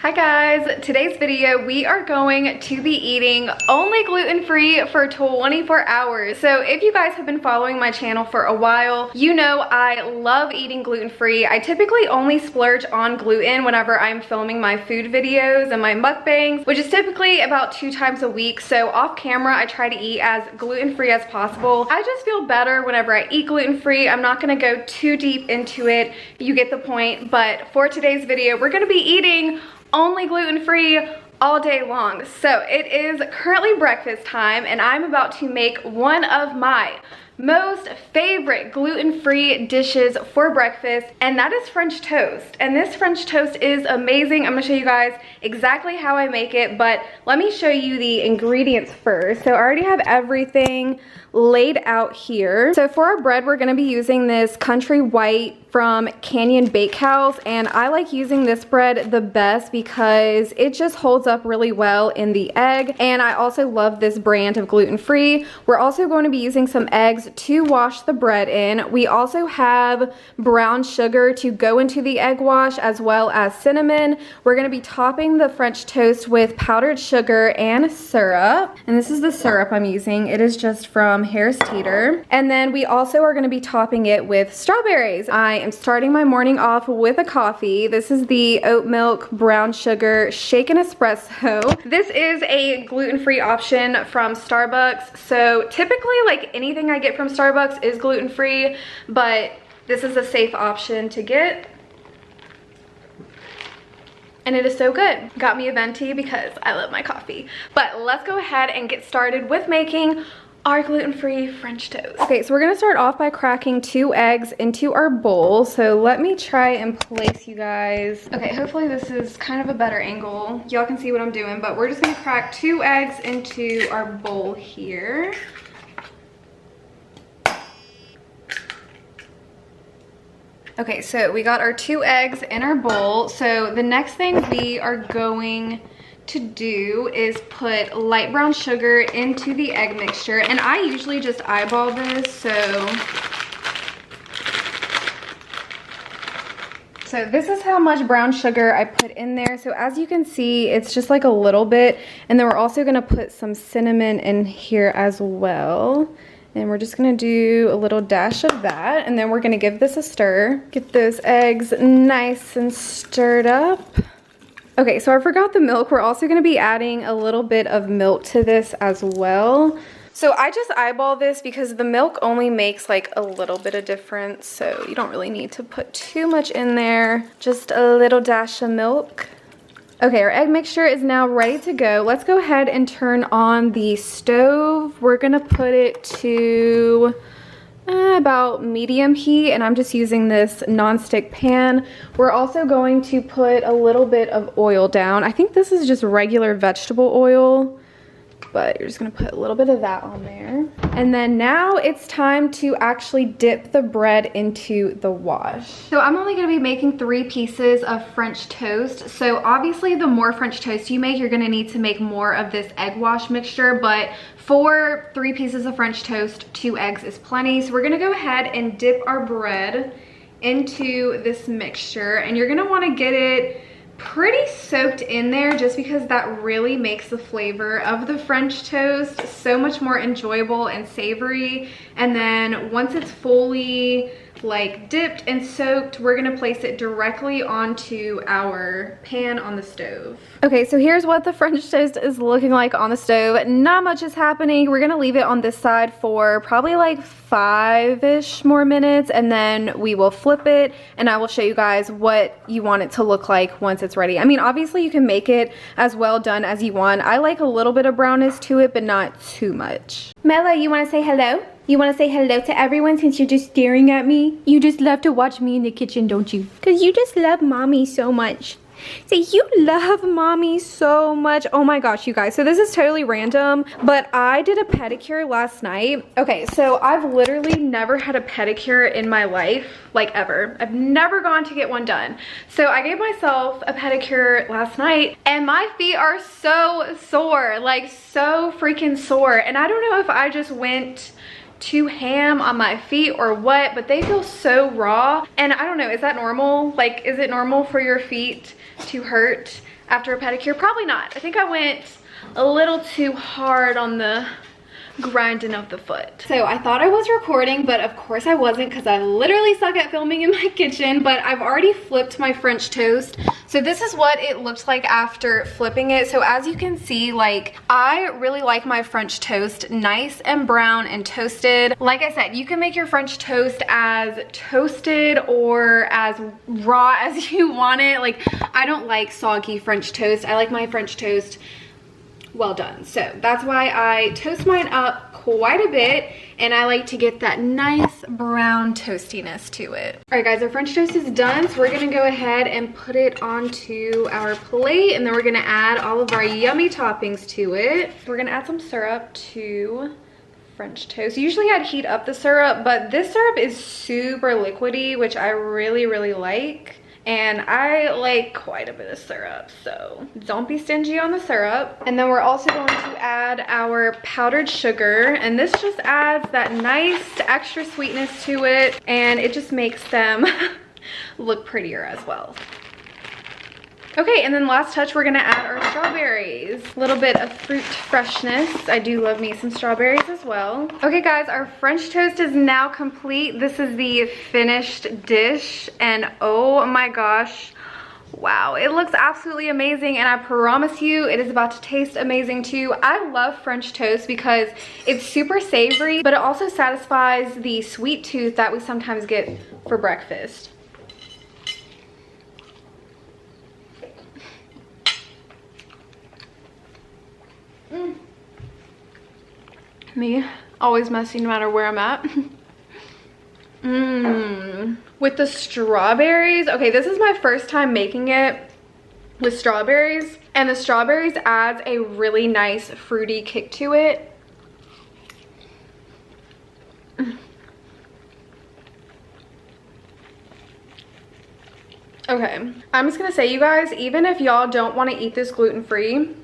Hi guys, today's video we are going to be eating only gluten-free for 24 hours. So if you guys have been following my channel for a while, you know I love eating gluten-free. I typically only splurge on gluten whenever I'm filming my food videos and my mukbangs, which is typically about 2 times a week. So off camera I try to eat as gluten-free as possible. I just feel better whenever I eat gluten-free. I'm not gonna go too deep into it, you get the point. But for today's video we're gonna be eating only gluten-free all day long. So it is currently breakfast time and I'm about to make one of my most favorite gluten-free dishes for breakfast, and that is French toast. And this French toast is amazing. I'm gonna show you guys exactly how I make it, but let me show you the ingredients first. So I already have everything laid out here. So for our bread, we're gonna be using this country white from Canyon Bakehouse, and I like using this bread the best because it just holds up really well in the egg, and I also love this brand of gluten-free. We're also going to be using some eggs to wash the bread in. We also have brown sugar to go into the egg wash, as well as cinnamon. We're going to be topping the French toast with powdered sugar and syrup, and this is the syrup I'm using. It is just from Harris Teeter. And then we also are going to be topping it with strawberries. I am starting my morning off with a coffee. This is the oat milk brown sugar shaken espresso. This is a gluten-free option from Starbucks. So typically like anything I get from Starbucks is gluten-free, but this is a safe option to get. And it is so good. Got me a venti because I love my coffee. But let's go ahead and get started with making our gluten-free French toast. Okay, so we're gonna start off by cracking 2 eggs into our bowl. So let me try and place you guys. Okay, hopefully this is kind of a better angle. Y'all can see what I'm doing, but we're just gonna crack 2 eggs into our bowl here. Okay, so we got our 2 eggs in our bowl. So the next thing we are going to do is put light brown sugar into the egg mixture, and I usually just eyeball this. So this is how much brown sugar I put in there. So as you can see, it's just like a little bit, and then we're also gonna put some cinnamon in here as well. And we're just gonna do a little dash of that, and then we're gonna give this a stir. Get those eggs nice and stirred up. Okay, so I forgot the milk. We're also gonna be adding a little bit of milk to this as well. So I just eyeball this because the milk only makes like a little bit of difference, so you don't really need to put too much in there. Just a little dash of milk. Okay, our egg mixture is now ready to go. Let's go ahead and turn on the stove. We're gonna put it to about medium heat, and I'm just using this non-stick pan. We're also going to put a little bit of oil down. I think this is just regular vegetable oil, but you're just gonna put a little bit of that on there. And then now it's time to actually dip the bread into the wash. So I'm only gonna be making 3 pieces of French toast. So obviously the more French toast you make, you're gonna need to make more of this egg wash mixture, but for 3 pieces of French toast, 2 eggs is plenty. So we're gonna go ahead and dip our bread into this mixture, and you're gonna wanna get it pretty soaked in there just because that really makes the flavor of the French toast so much more enjoyable and savory. And then once it's fully like dipped and soaked, we're gonna place it directly onto our pan on the stove. Okay, so here's what the French toast is looking like on the stove. Not much is happening. We're gonna leave it on this side for probably like 5-ish more minutes, and then we will flip it and I will show you guys what you want it to look like once it's ready. I mean, obviously you can make it as well done as you want. I like a little bit of brownness to it, but not too much. Mela, you wanna say hello? You want to say hello to everyone since you're just staring at me? You just love to watch me in the kitchen, don't you? Because you just love mommy so much. Say, you love mommy so much. Oh my gosh, you guys. So this is totally random, but I did a pedicure last night. Okay, so I've literally never had a pedicure in my life, like ever. I've never gone to get one done. So I gave myself a pedicure last night, and my feet are so sore, like so freaking sore. And I don't know if I just went too ham on my feet or what, but they feel so raw. And I don't know, is that normal? Like, is it normal for your feet to hurt after a pedicure? Probably not. I think I went a little too hard on the grinding of the foot. So I thought I was recording, but of course I wasn't, because I literally suck at filming in my kitchen. But I've already flipped my French toast. So this is what it looked like after flipping it. So as you can see, like, I really like my French toast nice and brown and toasted. Like I said, you can make your French toast as toasted or as raw as you want it. Like, I don't like soggy French toast. I like my French toast well done. So that's why I toast mine up quite a bit, and I like to get that nice brown toastiness to it. All right guys, our French toast is done, so we're gonna go ahead and put it onto our plate, and then we're gonna add all of our yummy toppings to it. We're gonna add some syrup to French toast. Usually I'd heat up the syrup, but this syrup is super liquidy, which I really, really like. And I like quite a bit of syrup, so don't be stingy on the syrup. And then we're also going to add our powdered sugar, and this just adds that nice extra sweetness to it, and it just makes them look prettier as well. Okay, and then last touch, we're gonna add our strawberries. A little bit of fruit freshness. I do love me some strawberries as well. Okay guys, our French toast is now complete. This is the finished dish, and oh my gosh, wow, it looks absolutely amazing, and I promise you it is about to taste amazing too. I love French toast because it's super savory, but it also satisfies the sweet tooth that we sometimes get for breakfast. Me, always messy no matter where I'm at. With the strawberries, okay, this is my first time making it with strawberries, and the strawberries adds a really nice fruity kick to it. Okay, I'm just gonna say, you guys, even if y'all don't want to eat this gluten-free,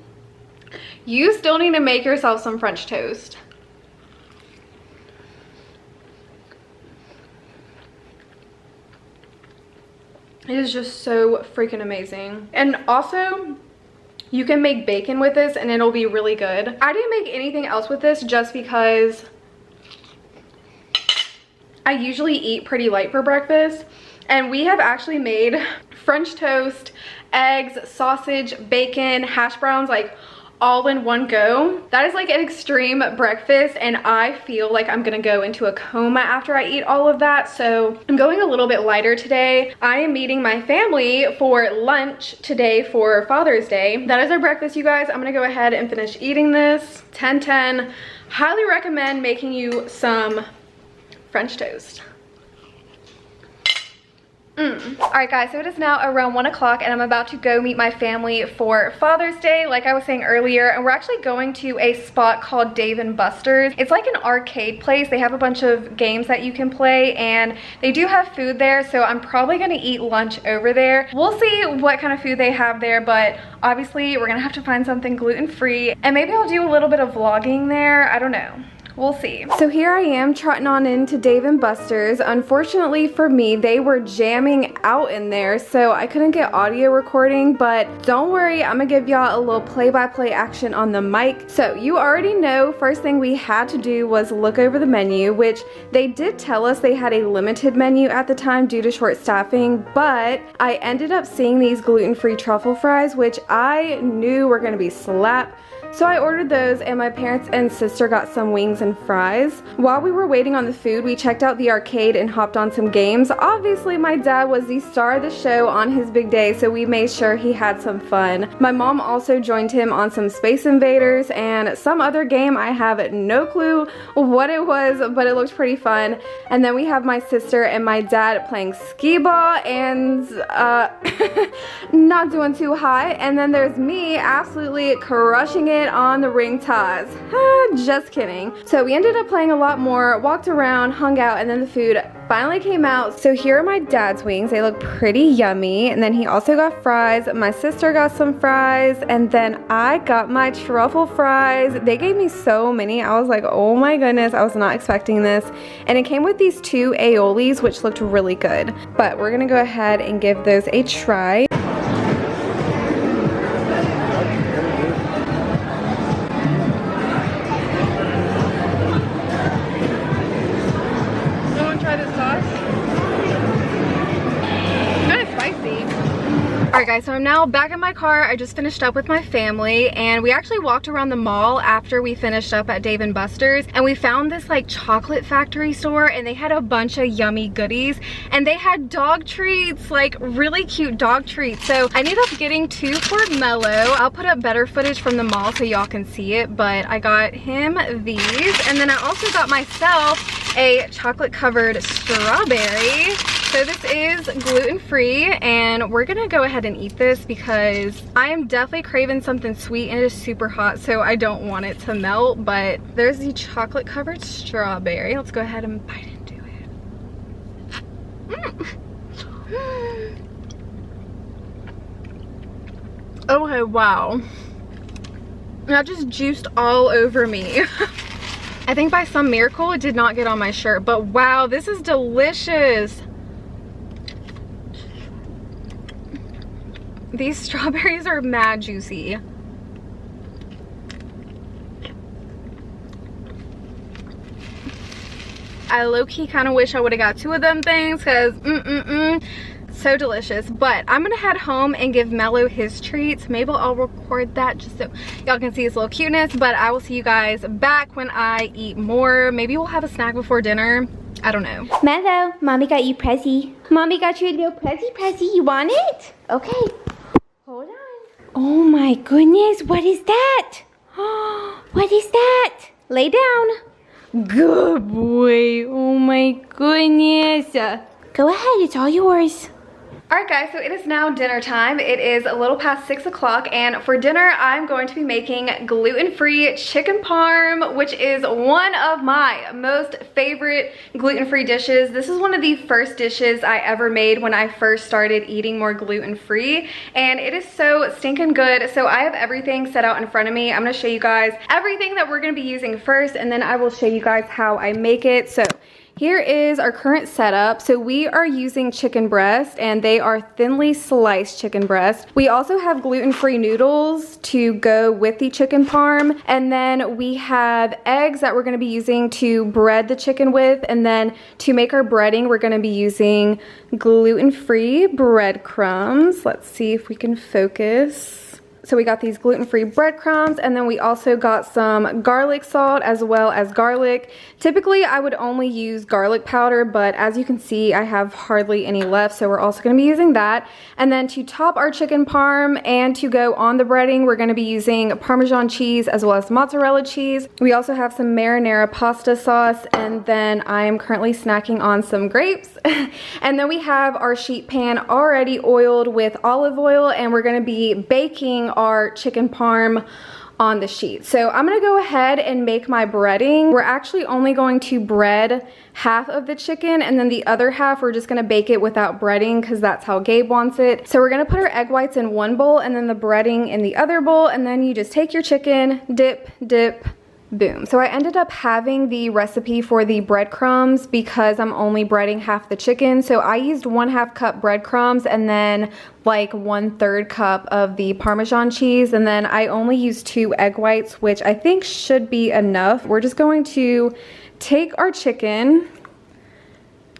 you still need to make yourself some French toast. It is just so freaking amazing. And also, you can make bacon with this and it'll be really good. I didn't make anything else with this just because I usually eat pretty light for breakfast. And we have actually made French toast, eggs, sausage, bacon, hash browns, like all in one go. That is like an extreme breakfast, and I feel like I'm gonna go into a coma after I eat all of that. So I'm going a little bit lighter today. I am meeting my family for lunch today for Father's Day. That is our breakfast, you guys. I'm gonna go ahead and finish eating this. 10-10. Highly recommend making you some French toast. Alright guys, so it is now around 1 o'clock and I'm about to go meet my family for Father's Day, like I was saying earlier, and we're actually going to a spot called Dave & Buster's. It's like an arcade place. They have a bunch of games that you can play, and they do have food there, so I'm probably going to eat lunch over there. We'll see what kind of food they have there, but obviously we're going to have to find something gluten-free, and maybe I'll do a little bit of vlogging there. I don't know. We'll see. So here I am trotting on into Dave & Buster's. Unfortunately for me, they were jamming out in there, so I couldn't get audio recording, but don't worry, I'm gonna give y'all a little play-by-play action on the mic. So you already know, first thing we had to do was look over the menu, which they did tell us they had a limited menu at the time due to short staffing, but I ended up seeing these gluten-free truffle fries, which I knew were gonna be slap. So I ordered those, and my parents and sister got some wings and fries. While we were waiting on the food, we checked out the arcade and hopped on some games. Obviously, my dad was the star of the show on his big day, so we made sure he had some fun. My mom also joined him on some Space Invaders and some other game. I have no clue what it was, but it looked pretty fun. And then we have my sister and my dad playing skee ball and not doing too high. And then there's me absolutely crushing it on the ring toss. Just kidding. So we ended up playing a lot more, walked around, hung out, and then the food finally came out. So here are my dad's wings. They look pretty yummy. And then he also got fries. My sister got some fries, and then I got my truffle fries. They gave me so many. I was like, oh my goodness, I was not expecting this. And it came with these 2 aiolis, which looked really good. But we're gonna go ahead and give those a try. Guys, so I'm now back in my car. I just finished up with my family and we actually walked around the mall after we finished up at Dave & Buster's, and we found this like chocolate factory store, and they had a bunch of yummy goodies, and they had dog treats, like really cute dog treats. So I ended up getting 2 for Mello. I'll put up better footage from the mall so y'all can see it, but I got him these, and then I also got myself a chocolate covered strawberry. So this is gluten-free, and we're gonna go ahead and eat this because I am definitely craving something sweet, and it is super hot, so I don't want it to melt. But there's the chocolate covered strawberry. Let's go ahead and bite into it. Okay, wow. That just juiced all over me. I think by some miracle it did not get on my shirt, but wow, this is delicious. These strawberries are mad juicy. I low-key kind of wish I would have got 2 of them things because so delicious. But I'm gonna head home and give Mello his treats. Maybe I'll record that just so y'all can see his little cuteness, but I will see you guys back when I eat more. Maybe we'll have a snack before dinner. I don't know. Mello, mommy got you Prezi. Mommy got you a little Prezi. You want it? Okay. Hold on. Oh my goodness, what is that? What is that? Lay down. Good boy. Oh my goodness. Go ahead, it's all yours. Alright guys, so it is now dinner time. It is a little past 6 o'clock, and for dinner I'm going to be making gluten-free chicken parm, which is one of my most favorite gluten-free dishes. This is one of the first dishes I ever made when I first started eating more gluten-free, and it is so stinking good. So I have everything set out in front of me. I'm going to show you guys everything that we're going to be using first, and then I will show you guys how I make it. So here is our current setup. So we are using chicken breast, and they are thinly sliced chicken breast. We also have gluten-free noodles to go with the chicken parm, and then we have eggs that we're going to be using to bread the chicken with, and then to make our breading we're going to be using gluten-free breadcrumbs. Let's see if we can focus. So we got these gluten-free breadcrumbs, and then we also got some garlic salt as well as garlic. Typically I would only use garlic powder, but as you can see I have hardly any left, so we're also going to be using that. And then to top our chicken parm and to go on the breading, we're going to be using Parmesan cheese as well as mozzarella cheese. We also have some marinara pasta sauce, and then I am currently snacking on some grapes. And then we have our sheet pan already oiled with olive oil, and we're going to be baking our chicken parm on the sheet. So I'm gonna go ahead and make my breading. We're actually only going to bread half of the chicken, and then the other half we're just gonna bake it without breading because that's how Gabe wants it. So we're gonna put our egg whites in one bowl and then the breading in the other bowl, and then you just take your chicken, dip, boom. So I ended up having the recipe for the breadcrumbs because I'm only breading half the chicken. So I used 1/2 cup breadcrumbs and then like 1/3 cup of the Parmesan cheese. And then I only used 2 egg whites, which I think should be enough. We're just going to take our chicken,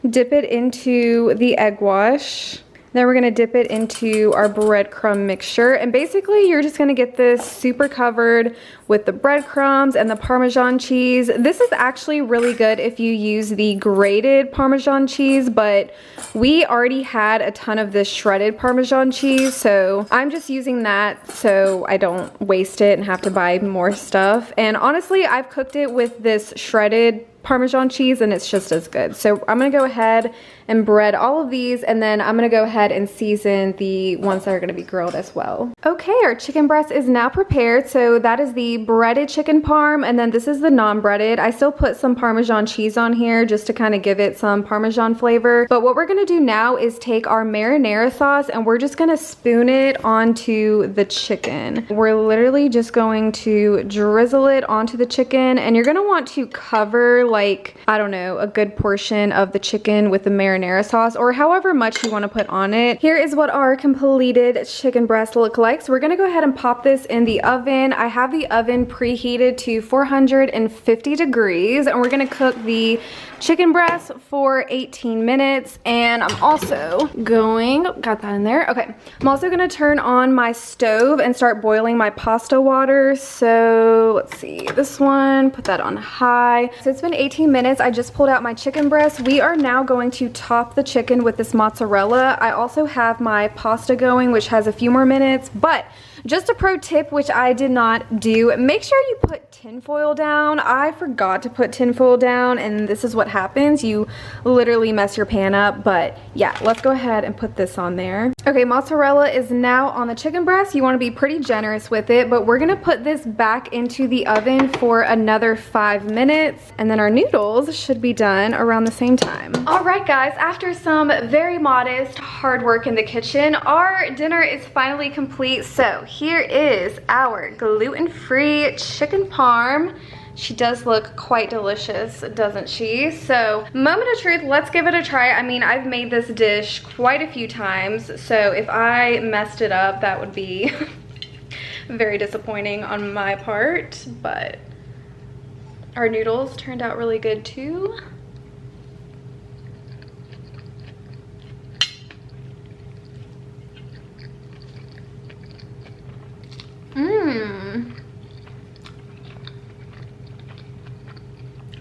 dip it into the egg wash. Then we're gonna dip it into our breadcrumb mixture, and basically you're just gonna get this super covered with the breadcrumbs and the Parmesan cheese. This is actually really good if you use the grated Parmesan cheese, but we already had a ton of this shredded Parmesan cheese, so I'm just using that so I don't waste it and have to buy more stuff. And honestly, I've cooked it with this shredded Parmesan cheese and it's just as good. So I'm gonna go ahead and bread all of these, and then I'm gonna go ahead and season the ones that are gonna be grilled as well. Okay, our chicken breast is now prepared. So that is the breaded chicken parm, and then this is the non-breaded. I still put some Parmesan cheese on here just to kind of give it some Parmesan flavor. But what we're gonna do now is take our marinara sauce and we're just gonna spoon it onto the chicken. We're literally just going to drizzle it onto the chicken, and you're gonna want to cover like, I don't know, a good portion of the chicken with the marinara sauce, or however much you want to put on it. Here is what our completed chicken breast look like. So we're gonna go ahead and pop this in the oven. I have the oven preheated to 450 degrees, and we're gonna cook the chicken breast for 18 minutes. And I'm also going, got that in there, okay. I'm also gonna turn on my stove and start boiling my pasta water. So let's see, this one, put that on high. So it's been 18 minutes, I just pulled out my chicken breast. We are now going to top the chicken with this mozzarella. I also have my pasta going, which has a few more minutes, but just a pro tip, which I did not do, make sure you put tinfoil down. I forgot to put tinfoil down, and this is what happens. You literally mess your pan up, but yeah, let's go ahead and put this on there. Okay, mozzarella is now on the chicken breast. You wanna be pretty generous with it, but we're gonna put this back into the oven for another 5 minutes, and then our noodles should be done around the same time. All right, guys, after some very modest hard work in the kitchen, our dinner is finally complete. So here is our gluten-free chicken parm. She does look quite delicious, doesn't she? So, moment of truth, let's give it a try. I mean, I've made this dish quite a few times, so if I messed it up, that would be very disappointing on my part, but our noodles turned out really good too.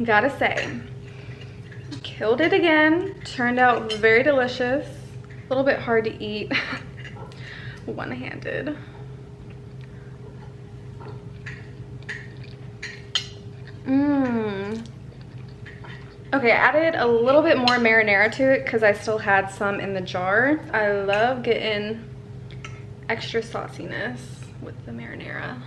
Gotta say, killed it again. Turned out very delicious. A little bit hard to eat one-handed. Okay, I added a little bit more marinara to it because I still had some in the jar. I love getting extra sauciness with the marinara.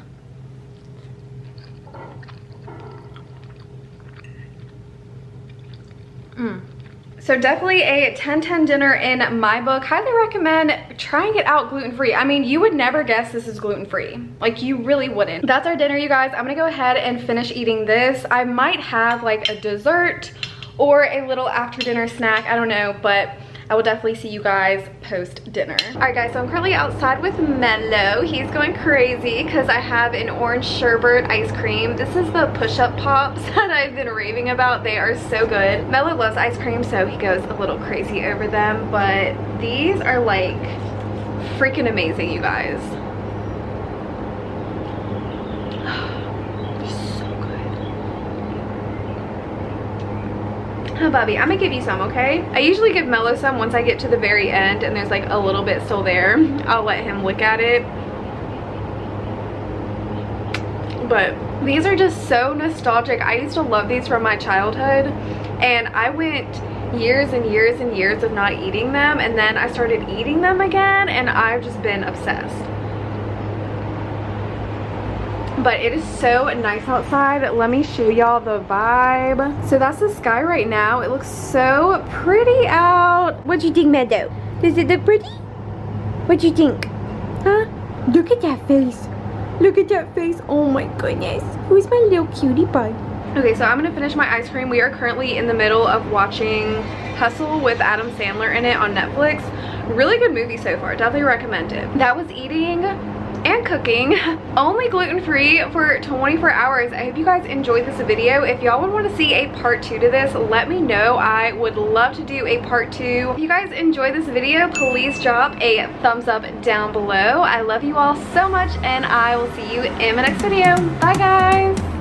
So definitely a 10-10 dinner in my book. Highly recommend trying it out gluten-free. I mean, you would never guess this is gluten-free. Like, you really wouldn't. That's our dinner, you guys. I'm gonna go ahead and finish eating this. I might have like a dessert or a little after dinner snack, I don't know, but I will definitely see you guys post dinner. All right, guys, so I'm currently outside with Mello. He's going crazy because I have an orange sherbet ice cream. This is the push-up pops that I've been raving about. They are so good. Mello loves ice cream, so he goes a little crazy over them, but these are like freaking amazing, you guys. Oh, Bobby, I'm gonna give you some, okay? I usually give Mello some once I get to the very end and there's like a little bit still there. I'll let him look at it. But these are just so nostalgic. I used to love these from my childhood, and I went years and years and years of not eating them, and then I started eating them again, and I've just been obsessed. But it is so nice outside. Let me show y'all the vibe. So that's the sky right now. It looks so pretty out. What do you think, Meadow? Does it look pretty? What do you think? Huh? Look at that face. Look at that face. Oh my goodness. Who's my little cutie pie? Okay, so I'm gonna finish my ice cream. We are currently in the middle of watching Hustle with Adam Sandler in it on Netflix. Really good movie so far. Definitely recommend it. That was eating and cooking, only gluten-free for 24 hours. I hope you guys enjoyed this video. If y'all would want to see a part 2 to this, let me know. I would love to do a part 2. If you guys enjoyed this video, please drop a thumbs up down below. I love you all so much, and I will see you in my next video. Bye, guys.